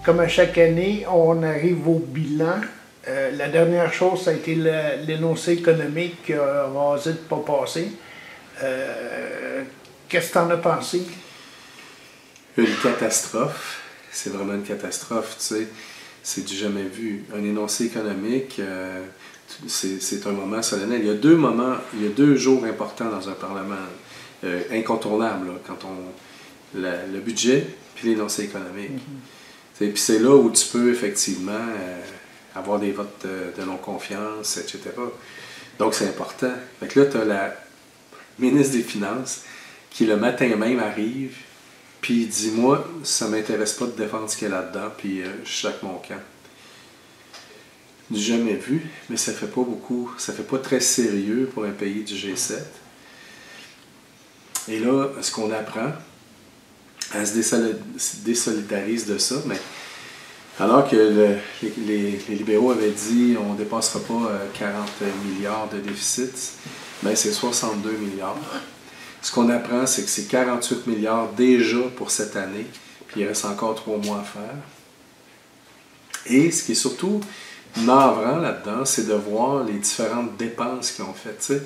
comme à chaque année, on arrive au bilan. La dernière chose, ça a été l'énoncé économique qui a rasé de pas passer. Qu'est-ce que tu en as pensé? Une catastrophe. C'est vraiment une catastrophe, tu sais. C'est du jamais vu. Un énoncé économique, c'est un moment solennel. Il y a deux moments, il y a 2 jours importants dans un Parlement, incontournables, là, quand le budget puis l'énoncé économique. Puis c'est là où tu peux effectivement avoir des votes de non-confiance, etc. Donc c'est important. Fait que là, tu as la ministre des Finances qui le matin même arrive, puis il dit, moi, ça ne m'intéresse pas de défendre ce qu'il y a là-dedans, puis je suis avec mon camp. Du jamais vu, mais ça fait pas beaucoup, ça fait pas très sérieux pour un pays du G7. Et là, ce qu'on apprend, elle se désolidarise de ça, mais alors que les libéraux avaient dit on ne dépassera pas 40 milliards de déficit, bien c'est 62 milliards. Ce qu'on apprend, c'est que c'est 48 milliards déjà pour cette année, puis il reste encore 3 mois à faire. Et ce qui est surtout navrant là-dedans, c'est de voir les différentes dépenses qu'ils ont faites. T'sais.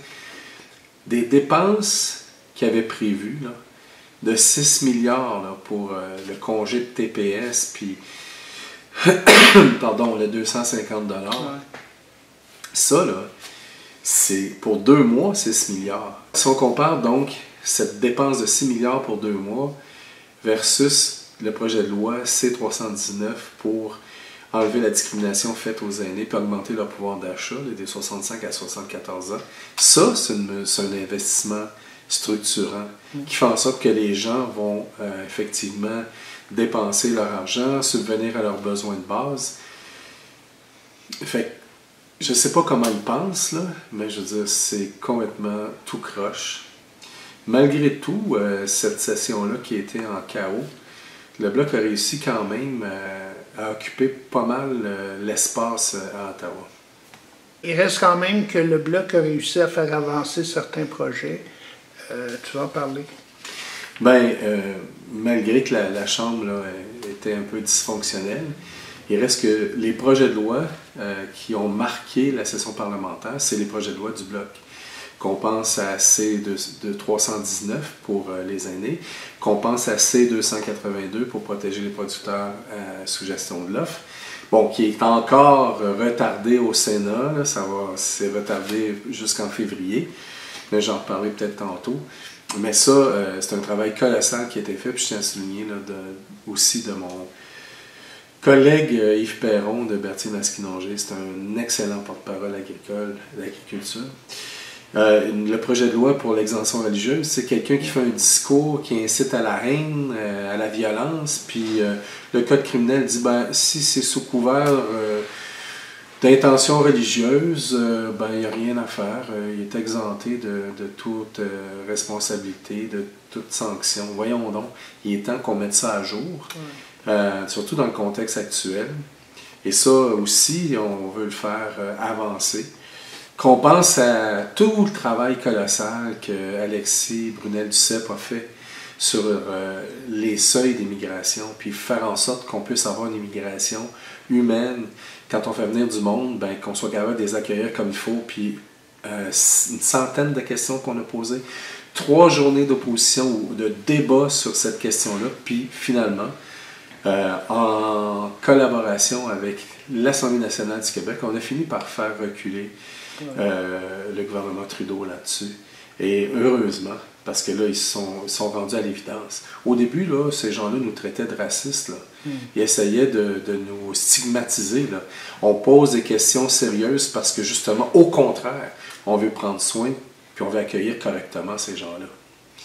Des dépenses qu'ils avaient prévues, là, de 6 milliards là, pour le congé de TPS, puis pardon, le 250 $. Ouais. Ça, là, c'est pour 2 mois, 6 milliards. Si on compare donc cette dépense de 6 milliards pour 2 mois versus le projet de loi C-319 pour enlever la discrimination faite aux aînés et augmenter leur pouvoir d'achat des 65 à 74 ans, ça, c'est un investissement structurant qui fait en sorte que les gens vont effectivement dépenser leur argent, subvenir à leurs besoins de base. Fait je ne sais pas comment ils pensent, là, mais je veux dire, c'est complètement tout croche. Malgré tout, cette session-là qui était en chaos, le Bloc a réussi quand même à occuper pas mal l'espace à Ottawa. Il reste quand même que le Bloc a réussi à faire avancer certains projets. Tu vas en parler? Bien, malgré que la Chambre là, était un peu dysfonctionnelle, il reste que les projets de loi qui ont marqué la session parlementaire, c'est les projets de loi du Bloc. Qu'on pense à C-319 pour les aînés, qu'on pense à C-282 pour protéger les producteurs sous gestion de l'offre. Bon, qui est encore retardé au Sénat, là, c'est retardé jusqu'en février, mais j'en reparlerai peut-être tantôt. Mais ça, c'est un travail colossal qui a été fait, puis je tiens à souligner là, aussi de mon collègue Yves Perron de Berthier-Masquinongé. C'est un excellent porte-parole d'agriculture. Le projet de loi pour l'exemption religieuse, c'est quelqu'un qui fait un discours qui incite à la haine, à la violence, puis le code criminel dit ben, si c'est sous couvert d'intention religieuse, ben, il n'y a rien à faire. Il est exempté de toute responsabilité, de toute sanction. Voyons donc, il est temps qu'on mette ça à jour, surtout dans le contexte actuel. Et ça aussi, on veut le faire avancer. Qu'on pense à tout le travail colossal que Alexis Brunel-Duceppe a fait sur les seuils d'immigration, puis faire en sorte qu'on puisse avoir une immigration humaine. Quand on fait venir du monde, ben, qu'on soit capable de les accueillir comme il faut, puis une centaine de questions qu'on a posées, 3 journées d'opposition ou de débat sur cette question-là, puis finalement, en collaboration avec l'Assemblée nationale du Québec, on a fini par faire reculer le gouvernement Trudeau là-dessus. Et heureusement, parce que là, ils sont rendus à l'évidence. Au début, là, ces gens-là nous traitaient de racistes. Là. Ils essayaient de nous stigmatiser. Là. On pose des questions sérieuses parce que justement, au contraire, on veut prendre soin puis on veut accueillir correctement ces gens-là. Tu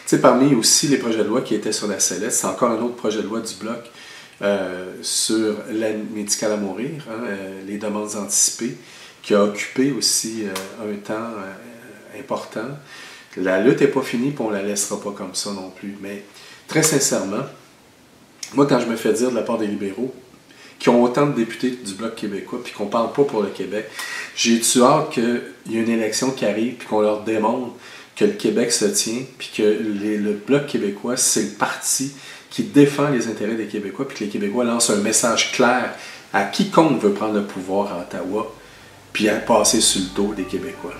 sais, parmi aussi les projets de loi qui étaient sur la sellette, c'est encore un autre projet de loi du Bloc sur l'aide médicale à mourir, les demandes anticipées, qui a occupé aussi un temps important. La lutte n'est pas finie, puis on ne la laissera pas comme ça non plus. Mais très sincèrement, moi, quand je me fais dire de la part des libéraux, qui ont autant de députés du Bloc québécois, puis qu'on ne parle pas pour le Québec, j'ai-tu hâte qu'il y ait une élection qui arrive, puis qu'on leur démontre que le Québec se tient, puis que le Bloc québécois, c'est le parti qui défend les intérêts des Québécois, puis que les Québécois lancent un message clair à quiconque veut prendre le pouvoir à Ottawa, puis à passer sur le dos des Québécois.